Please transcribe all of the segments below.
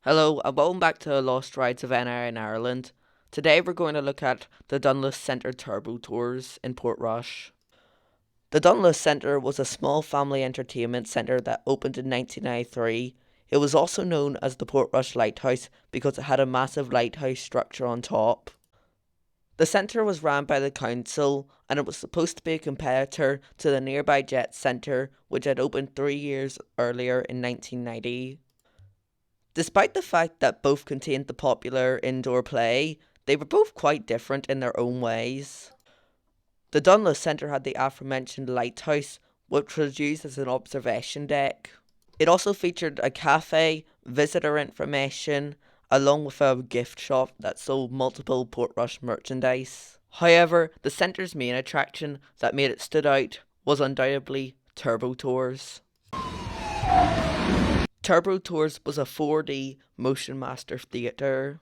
Hello and welcome back to Lost Rides of NI in Ireland. Today we're going to look at the Dunluce Centre Turbo Tours in Portrush. The Dunluce Centre was a small family entertainment centre that opened in 1993. It was also known as the Portrush Lighthouse because it had a massive lighthouse structure on top. The centre was ran by the council and it was supposed to be a competitor to the nearby Jet Centre, which had opened 3 years earlier in 1990. Despite the fact that both contained the popular indoor play, they were both quite different in their own ways. The Dunluce Centre had the aforementioned lighthouse, which was used as an observation deck. It also featured a cafe, visitor information, along with a gift shop that sold multiple Portrush merchandise. However, the centre's main attraction that made it stood out was undoubtedly Turbo Tours. Turbo Tours was a 4D motion master theatre.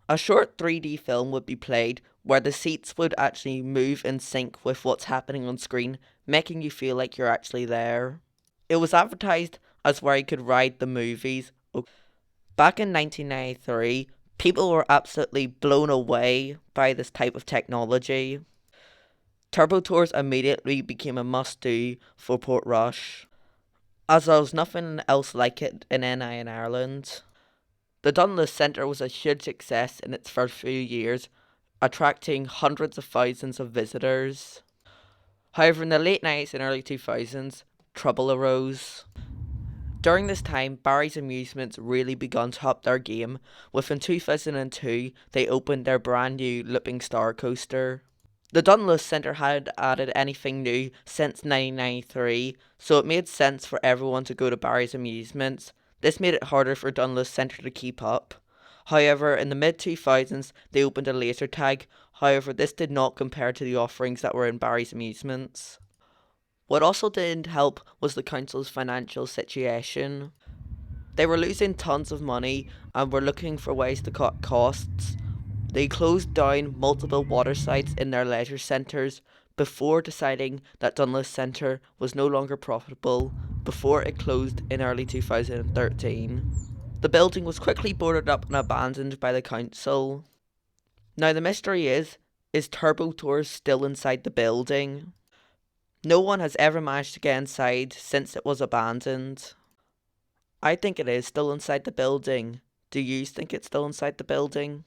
A short 3D film would be played where the seats would actually move in sync with what's happening on screen, making you feel like you're actually there. It was advertised as where you could ride the movies. Back in 1993, people were absolutely blown away by this type of technology. Turbo Tours immediately became a must-do for Portrush, as there was nothing else like it in NI in Ireland. The Dunluce Centre was a huge success in its first few years, attracting hundreds of thousands of visitors. However, in the late 90s and early 2000s, trouble arose. During this time, Barry's Amusements really began to up their game, with in 2002 they opened their brand new Looping Star Coaster. The Dunluce Centre hadn't added anything new since 1993, so it made sense for everyone to go to Barry's Amusements. This made it harder for Dunluce Centre to keep up. However, in the mid-2000s, they opened a laser tag. However, this did not compare to the offerings that were in Barry's Amusements. What also didn't help was the council's financial situation. They were losing tons of money and were looking for ways to cut costs. They closed down multiple water sites in their leisure centres before deciding that Dunluce Centre was no longer profitable before it closed in early 2013. The building was quickly boarded up and abandoned by the council. Now the mystery is Turbo Tours still inside the building? No one has ever managed to get inside since it was abandoned. I think it is still inside the building. Do you think it's still inside the building?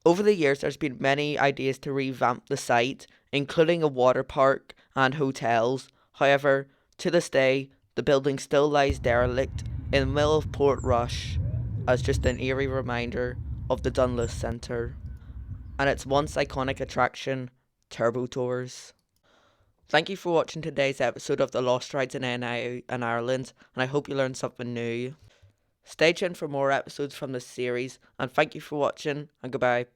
Over the years, there's been many ideas to revamp the site, including a water park and hotels. However, to this day, the building still lies derelict in the middle of Portrush as just an eerie reminder of the Dunluce Centre and its once iconic attraction, Turbo Tours. Thank you for watching today's episode of the Lost Rides in NI and Ireland, and I hope you learned something new. Stay tuned for more episodes from this series, and thank you for watching, and goodbye.